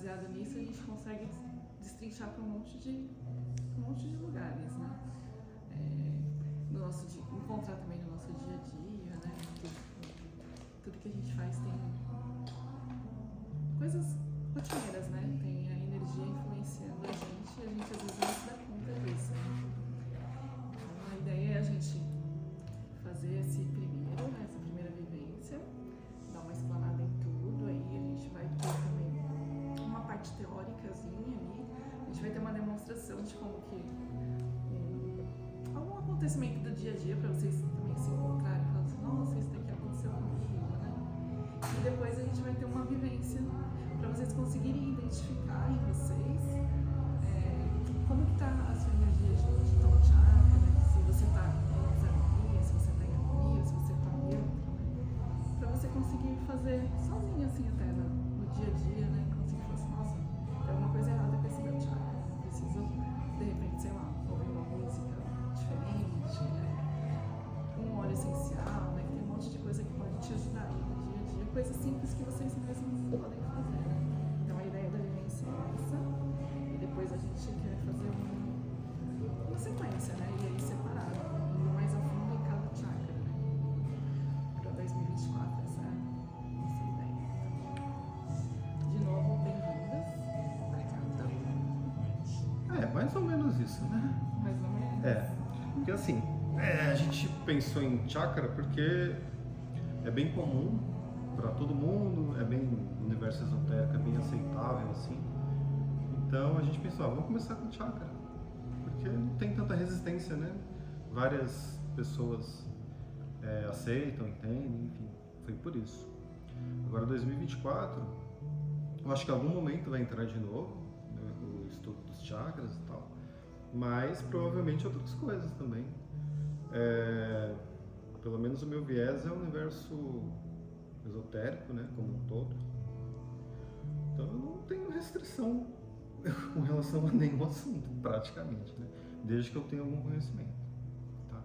baseado nisso, a gente consegue destrinchar para um monte de lugares, né? No nosso encontrar também no nosso dia a dia, né? Tudo que a gente faz tem coisas rotineiras, né? Tem a energia influenciando a gente e a gente às vezes não se dá conta disso, né? Então a ideia é a gente fazer essa primeira vivência, dar uma explanada em tudo, aí a gente vai ter também uma parte teóricazinha ali, a gente vai ter uma demonstração de como que algum acontecimento do dia a dia para vocês também se encontrarem e falarem assim, nossa, isso daqui aconteceu comigo, né? E depois a gente vai ter uma vivência para vocês conseguirem identificar em vocês como que tá a sua energia de tal chakra, né? Se você tá em desarmonia, se você tá em harmonia, se você tá neutro, né? Para você conseguir fazer sozinho assim até no dia a dia, né? Conseguir falar assim, nossa, tem alguma coisa errada com esse meu chakra, né? Preciso, de repente, sei lá, ouvir uma música diferente, né? Um óleo essencial, né? Que tem um monte de coisa que pode te ajudar aí no dia a dia, coisas simples que vocês mesmos podem fazer, né? Então a ideia da vivência é essa, e depois a gente quer fazer uma sequência, né? E aí separado, indo mais a fundo em cada chakra, né? Para 2024, essa é a nossa ideia. De novo, bem-vindas. Obrigada. Mais ou menos isso, né? Mais ou menos. Porque assim, a gente pensou em chakra porque é bem comum para todo mundo, é bem, o universo esotérico é bem aceitável assim. Então a gente pensou, vamos começar com chakra, porque não tem tanta resistência, né? Várias pessoas aceitam, entendem, enfim, foi por isso. Agora 2024, eu acho que em algum momento vai entrar de novo, né, o estudo dos chakras e tal, mas provavelmente outras coisas também. Pelo menos o meu viés é o universo esotérico, né, como um todo. Então eu não tenho restrição com relação a nenhum assunto, praticamente, né, desde que eu tenha algum conhecimento. Tá?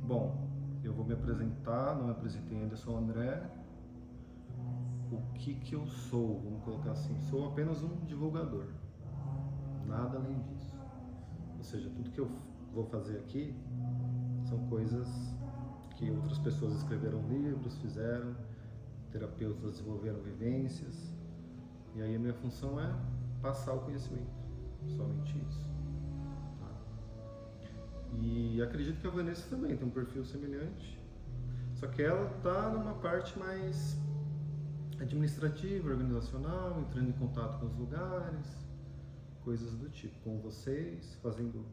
Bom, eu vou me apresentar, não me apresentei ainda, sou o André. O que eu sou? Vamos colocar assim, sou apenas um divulgador, nada além disso. Ou seja, tudo que eu vou fazer aqui são coisas que outras pessoas escreveram livros, fizeram, terapeutas desenvolveram vivências, e aí a minha função é passar o conhecimento, somente isso. Tá? E acredito que a Vanessa também tem um perfil semelhante, só que ela está numa parte mais administrativa, organizacional, entrando em contato com os lugares, coisas do tipo, com vocês, fazendo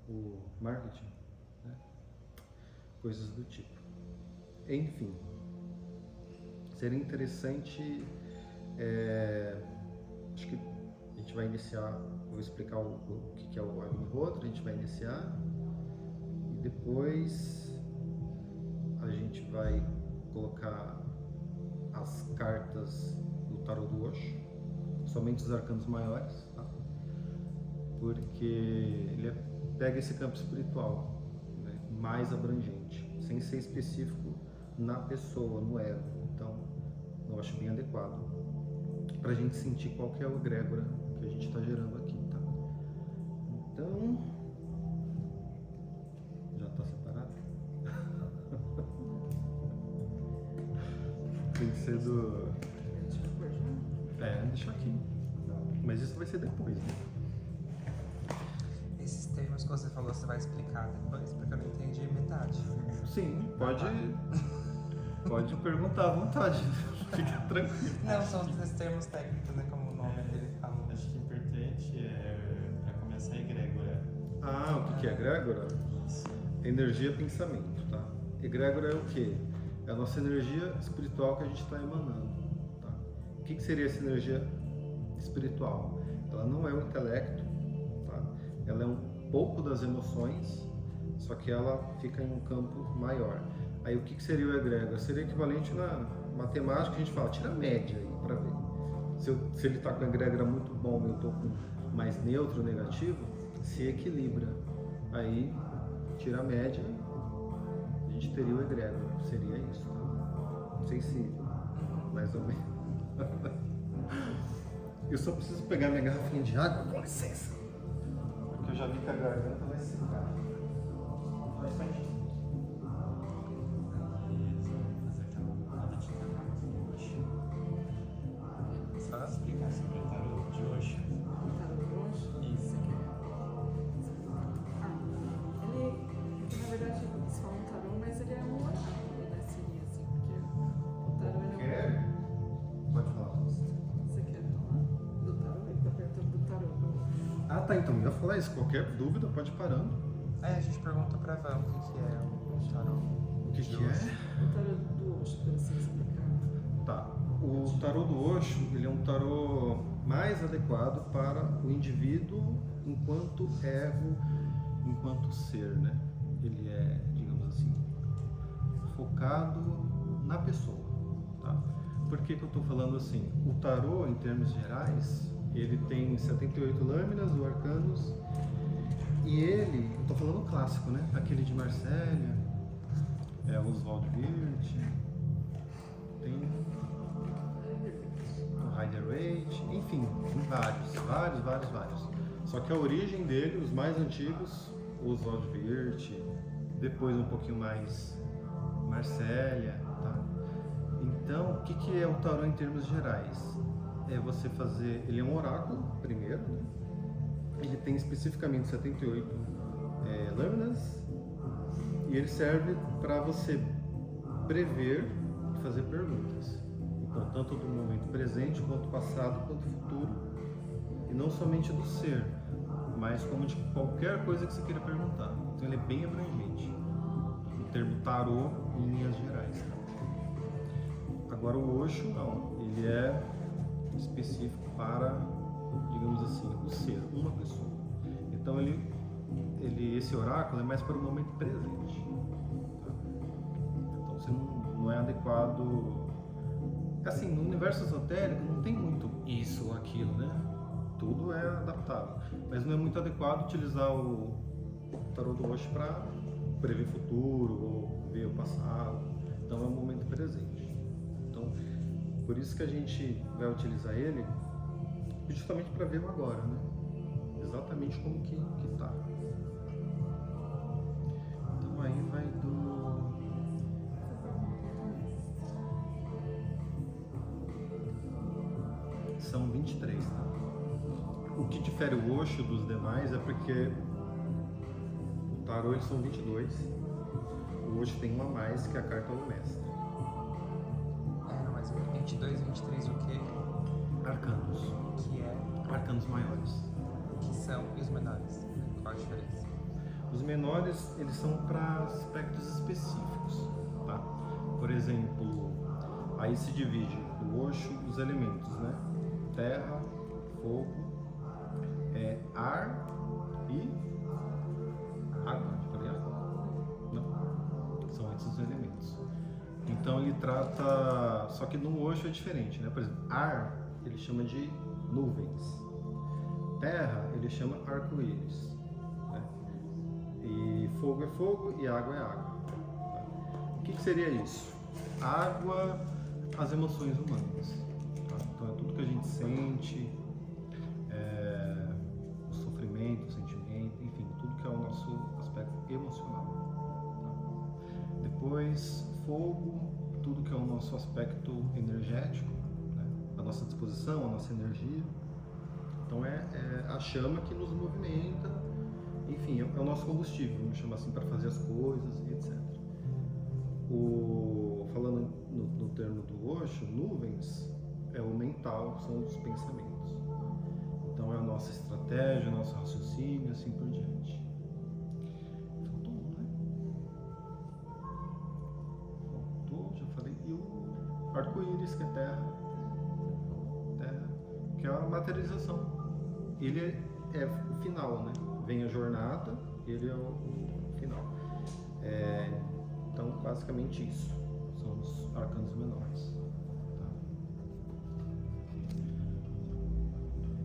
o marketing, né? Coisas do tipo. Enfim, seria interessante, acho que a gente vai iniciar, vou explicar o que é o Agnihotra, a gente vai iniciar e depois a gente vai colocar as cartas do Tarot do Osho, somente os arcanos maiores, tá? Porque ele pega esse campo espiritual, né, mais abrangente, sem ser específico na pessoa, no ego. Então, eu acho bem adequado para a gente sentir qual que é o egrégora que a gente está gerando aqui, tá? Então, já está separado? Tem que ser do... deixa aqui. Mas isso vai ser depois, né? Esses termos que você falou, você vai explicar depois? Porque eu não entendi metade. Sim, pode perguntar à vontade. Fica tranquilo. Não, são os termos técnicos, né? Como o nome dele fala. Acho que o importante para começar a egrégora. O que é egrégora? Isso. Energia, pensamento, tá? Egrégora é o quê? É a nossa energia espiritual que a gente está emanando, tá? O que seria essa energia espiritual? Ela não é o intelecto, tá? Ela é um pouco das emoções, só que ela fica em um campo maior. Aí o que seria o egrégora? Seria equivalente na matemática, a gente fala, tira a média aí para ver. Se ele está com a egrégora muito bom e eu estou com mais neutro, negativo, se equilibra. Aí tira a média, a gente teria o egrégora. Seria isso, tá? Não sei se mais ou menos. Eu só preciso pegar minha garrafinha de água, com licença. Porque eu já vi que a garganta vai secar. Vai frente. Só Explicar sobre o tarô de hoje. Tarô de hoje? Isso. Ele, na verdade, eles falam tarô, mas ele é um oráculo, né? Seria assim, porque o tarô ele é Quer? Pode falar. Você quer falar do tarô? Ele tá perguntando do tarô. Ah, tá, então eu ia falar isso. Qualquer dúvida pode ir parando. Aí a gente pergunta pra Van o que é o tarô. O que é? O tarô do Osho, pra você explicar. Tá. O tarô do Osho, ele é um tarô mais adequado para o indivíduo enquanto ego, enquanto ser, né? Ele é, digamos assim, focado na pessoa, tá? Por que que eu estou falando assim? O tarô, em termos gerais, ele tem 78 lâminas, o arcanos, e ele, eu estou falando clássico, né? Aquele de Marsella, Oswald Wirth, tem o Rider-Waite, enfim, tem vários. Só que a origem dele, os mais antigos, Oswald Wirth, depois um pouquinho mais Marsella, tá? Então, o que é o tarô em termos gerais? É você fazer, ele é um oráculo, primeiro, né? Ele tem especificamente 78 lâminas e ele serve para você prever e fazer perguntas. Então, tanto do momento presente, quanto passado, quanto futuro, e não somente do ser, mas como de qualquer coisa que você queira perguntar. Então, ele é bem abrangente, o termo tarô em linhas gerais. Agora, o Osho, não, ele é específico para, digamos assim, o ser, uma pessoa. Então, esse oráculo é mais para o momento presente. Tá? Então, você não é adequado. Assim, no universo esotérico não tem muito isso ou aquilo, né? Tudo é adaptável. Mas não é muito adequado utilizar o tarô do Osho para prever futuro ou ver o passado. Então, é o momento presente. Então, por isso que a gente vai utilizar ele justamente para ver o agora, né? Exatamente como que tá. Então aí vai do... São 23, tá? O que difere o Osho dos demais é porque o tarô eles são 22. O Osho tem uma a mais, que é a carta do mestre. Não, mas 22, 23 o quê? Arcanos. Que é, Arcanos maiores. que são e os menores? Qual a diferença? Os menores, eles são para aspectos específicos, tá? Por exemplo, aí se divide o Osho, os elementos, né? Terra, fogo, ar e água. Falei água? Não. São esses os elementos. Então ele trata... Só que no Osho é diferente, né? Por exemplo, ar, ele chama de nuvens. Terra, ele chama arco-íris. Né? E fogo é fogo e água é água. O que seria isso? Água, as emoções humanas. Tá? Então é tudo que a gente sente, o sofrimento, o sentimento, enfim, tudo que é o nosso aspecto emocional. Tá? Depois, fogo, tudo que é o nosso aspecto energético, né? A nossa disposição, a nossa energia. Então é a chama que nos movimenta, enfim, é o nosso combustível, vamos chamar assim, para fazer as coisas e etc. Falando no termo do Osho, nuvens é o mental, são os pensamentos. Então é a nossa estratégia, o nosso raciocínio, assim por diante. Faltou um, né? Faltou, já falei. E o arco-íris, que é terra, que é a materialização. Ele é o final, né? Vem a jornada, ele é o final. Então, basicamente isso. São os arcanos menores. Tá?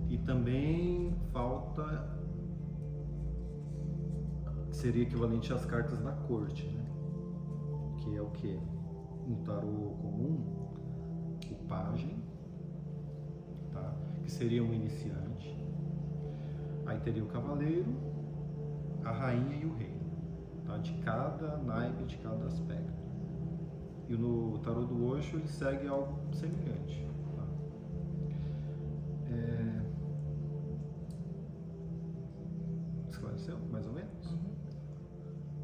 E também falta, que seria equivalente às cartas da corte, né? Que é o quê? No tarô comum, o pajem, que seria um iniciante. Aí teria o cavaleiro, a rainha e o rei, tá? De cada naipe, de cada aspecto. E no tarô do Osho ele segue algo semelhante. Tá? Esclareceu, mais ou menos?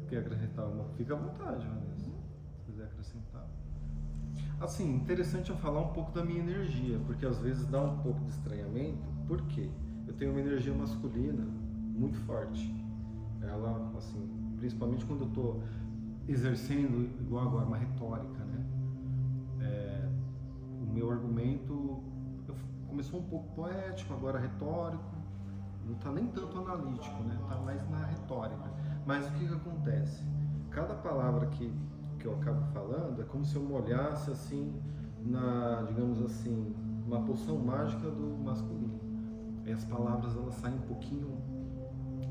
Quer acrescentar alguma? Fica à vontade, Vanessa, se quiser acrescentar. Assim, interessante eu falar um pouco da minha energia, porque às vezes dá um pouco de estranhamento. Por quê? Eu tenho uma energia masculina muito forte. Ela, assim, principalmente quando eu estou exercendo, igual agora, uma retórica, né? O meu argumento começou um pouco poético, agora retórico. Não está nem tanto analítico, né? Está mais na retórica. Mas o que acontece? Cada palavra que eu acabo falando é como se eu molhasse assim digamos assim, uma poção mágica do masculino. E as palavras elas saem um pouquinho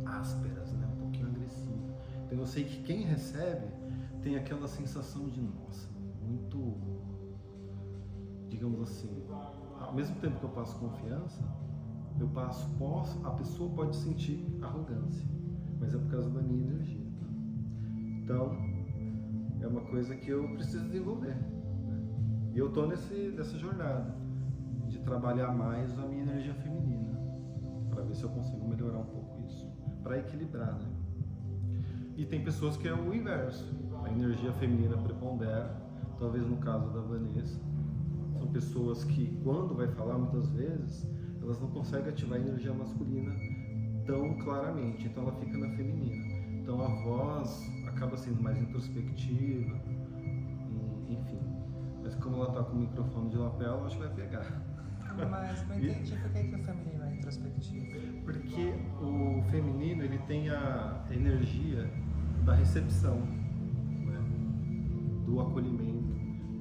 ásperas, né? Um pouquinho agressivas. Então eu sei que quem recebe tem aquela sensação de nossa, muito, digamos assim, ao mesmo tempo que eu passo confiança, a pessoa pode sentir arrogância, mas é por causa da minha energia. Tá? Então, é uma coisa que eu preciso desenvolver. Né? E eu estou nessa jornada de trabalhar mais a minha energia feminina, para ver se eu consigo melhorar um pouco isso, para equilibrar, né? E tem pessoas que é o inverso, a energia feminina prepondera, talvez no caso da Vanessa. São pessoas que, quando vai falar, muitas vezes, elas não conseguem ativar a energia masculina tão claramente, então ela fica na feminina. Então a voz acaba sendo mais introspectiva, enfim. Mas como ela está com o microfone de lapela, acho que vai pegar. Mas não entendi por que o feminino é introspectivo. Porque o feminino ele tem a energia da recepção, né? Do acolhimento.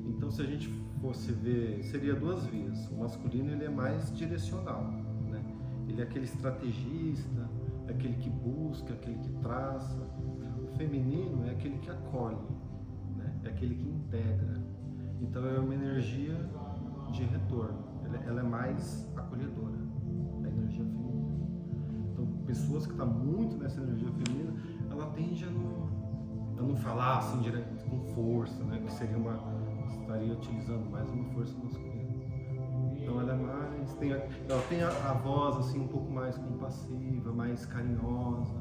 Então se a gente fosse ver, seria duas vias. O masculino ele é mais direcional, né? Ele é aquele estrategista, é aquele que busca, aquele que traça. O feminino é aquele que acolhe, né? É aquele que integra. Então é uma energia de retorno. Ela é mais acolhedora, a energia feminina. Então pessoas que estão muito nessa energia feminina, ela tende a não falar assim direto com força, né? Que seria estaria utilizando mais uma força masculina. Então ela é mais, ela tem a voz assim um pouco mais compassiva, mais carinhosa.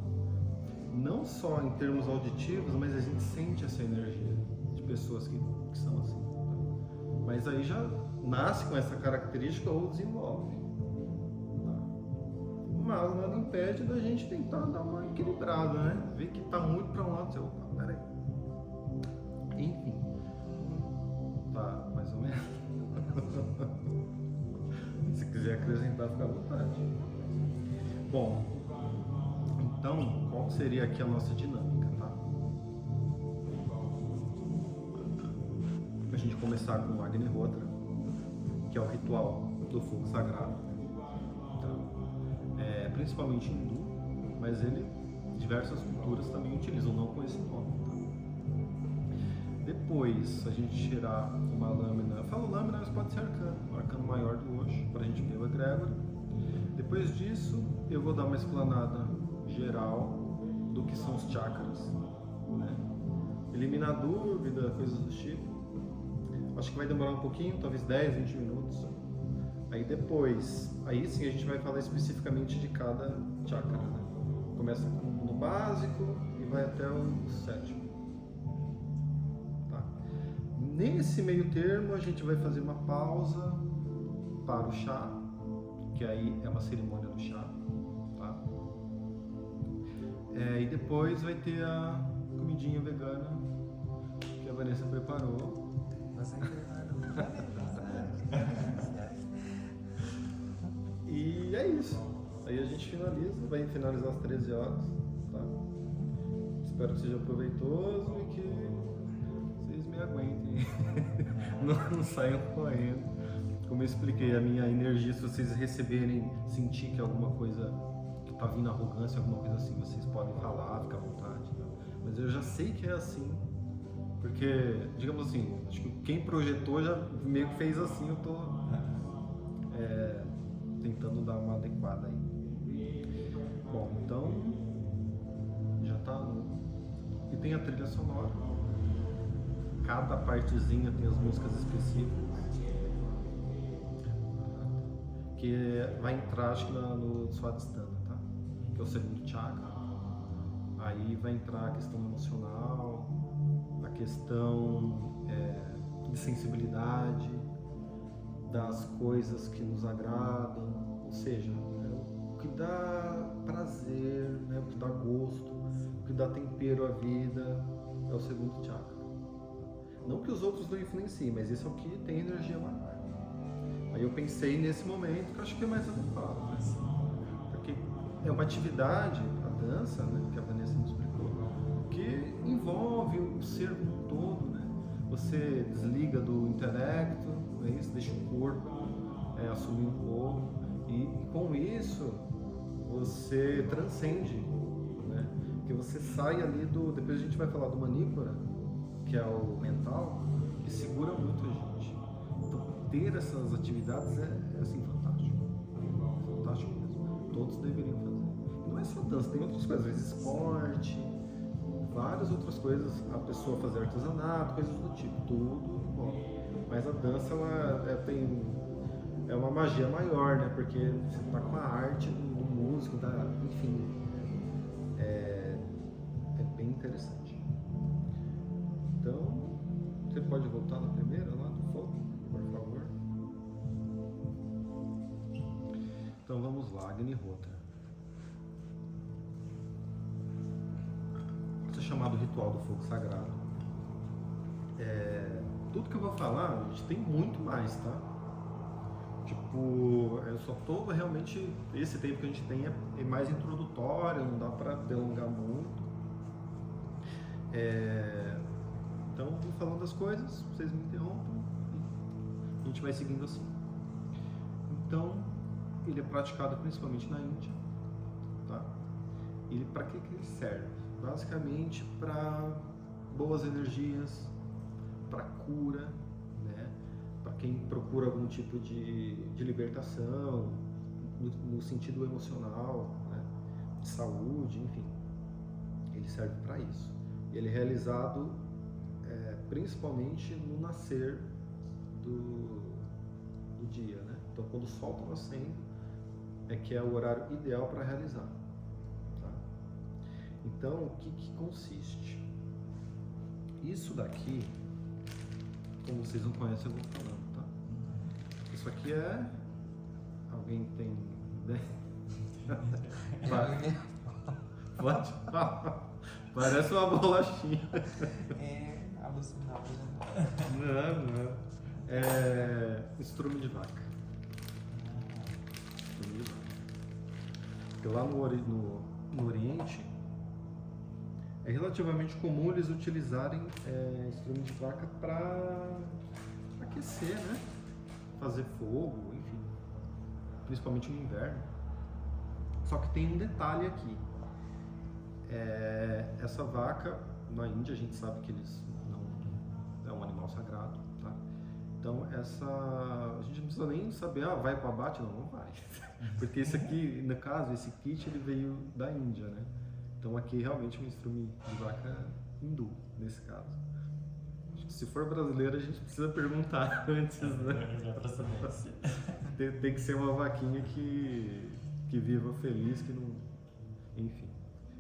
Não só em termos auditivos, mas a gente sente essa energia de pessoas que são assim. Tá? Mas aí já nasce com essa característica ou desenvolve. Tá? Mas nada impede da gente tentar dar uma equilibrada, né? Ver que tá muito para um lado, você, opa, peraí. Enfim. Tá, mais ou menos. Se quiser acrescentar, fica à vontade. Bom, então, qual seria aqui a nossa dinâmica, tá? A gente começar com o Agnihotra, que é o ritual do fogo sagrado. Tá? Principalmente hindu, mas diversas culturas também utilizam, não com esse nome. Depois a gente tirar uma lâmina, eu falo lâmina, mas pode ser arcano, um arcano maior do Osho, para a gente ver o egrégora. Depois disso, eu vou dar uma explanada geral do que são os chakras, né? Eliminar dúvida, coisas do tipo. Acho que vai demorar um pouquinho, talvez 10, 20 minutos. Aí sim a gente vai falar especificamente de cada chakra, né? Começa no básico e vai até o sétimo. Nesse meio termo, a gente vai fazer uma pausa para o chá, que aí é uma cerimônia do chá, tá? E depois vai ter a comidinha vegana que a Vanessa preparou. Você preparou. E é isso. Aí a gente vai finalizar às 13 horas, tá? Espero que seja proveitoso e que me aguentem, não saiam correndo. Como eu expliquei, a minha energia, se vocês receberem, sentir que alguma coisa, que tá vindo arrogância, alguma coisa assim, vocês podem falar, fica à vontade, né? Mas eu já sei que é assim, porque, digamos assim, acho que quem projetou já meio que fez assim, eu tô tentando dar uma adequada aí. Bom, então já tá. E tem a trilha sonora. Cada partezinha tem as músicas específicas. Que vai entrar, acho que no Swadhisthana, tá? Que é o segundo chakra. Aí vai entrar a questão emocional, a questão de sensibilidade, das coisas que nos agradam, ou seja, o que dá prazer, né? O que dá gosto, o que dá tempero à vida, é o segundo chakra. Não que os outros não influenciem, mas esse é o que tem energia maior. Aí eu pensei nesse momento que eu acho que é mais adequado, né? Porque é uma atividade, a dança, né, que a Vanessa nos explicou, que envolve o ser como um todo, né? Você desliga do intelecto, é isso, deixa o corpo assumir um pouco, e com isso você transcende, né? Porque você sai ali depois a gente vai falar do manípura, que é o mental, que segura muito a gente. Então, ter essas atividades é assim, fantástico. Fantástico mesmo. Todos deveriam fazer. E não é só dança, tem outras coisas, às vezes esporte, várias outras coisas, a pessoa fazer artesanato, coisas do tipo, tudo bom. Mas a dança, ela é uma magia maior, né? Porque você tá com a arte do músico, enfim, é bem interessante. Então, você pode voltar na primeira lá do fogo, por favor. Então vamos lá, Agnihotra. Isso é chamado ritual do fogo sagrado. Tudo que eu vou falar, gente, tem muito mais, tá? Tipo, eu só tô realmente. Esse tempo que a gente tem é mais introdutório, não dá pra delongar muito. Então, vou falando das coisas, vocês me interrompem e a gente vai seguindo assim. Então, ele é praticado principalmente na Índia, tá? Para que ele serve? Basicamente para boas energias, para cura, né? Para quem procura algum tipo de libertação, no sentido emocional, né? De saúde, enfim. Ele serve para isso. Ele é realizado principalmente no nascer do dia, né? Então, quando o sol está nascendo, é que é o horário ideal para realizar. Tá? Então, o que consiste? Isso daqui, como vocês não conhecem, eu vou falando, tá? Isso aqui alguém tem ideia? Pode falar. Parece uma bolachinha. Alucinado. Não. É estrume de vaca. Estrume de vaca. Porque lá no Oriente é relativamente comum eles utilizarem estrume de vaca para aquecer, né? Fazer fogo, enfim. Principalmente no inverno. Só que tem um detalhe aqui. Essa vaca, na Índia a gente sabe que eles não é um animal sagrado, tá? Então a gente não precisa nem saber, vai para o abate, não vai. Porque esse aqui, no caso, esse kit ele veio da Índia, né? Então aqui realmente é um estrume de vaca hindu, nesse caso. Acho que se for brasileiro a gente precisa perguntar antes, né? Tem que ser uma vaquinha que viva feliz, que não, enfim,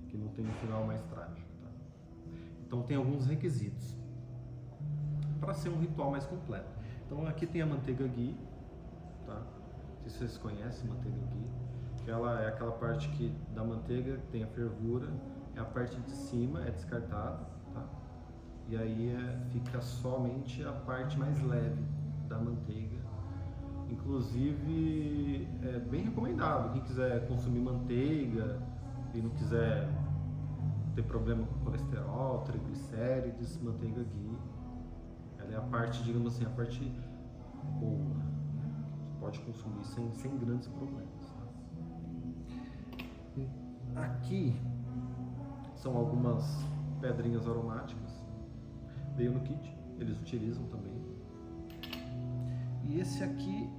que não tem um final mais trágico, tá? Então tem alguns requisitos para ser um ritual mais completo. Então aqui tem a manteiga ghee, tá? Não sei se vocês conhecem manteiga ghee, que ela é aquela parte da manteiga que tem a fervura, a parte de cima é descartada, tá? E aí fica somente a parte mais leve da manteiga. Inclusive é bem recomendado, quem quiser consumir manteiga e não quiser ter problema com colesterol, triglicérides, manteiga ghee, ela é a parte, digamos assim, a parte boa, né? Você pode consumir sem grandes problemas. Aqui são algumas pedrinhas aromáticas, veio no kit, eles utilizam também. E esse aqui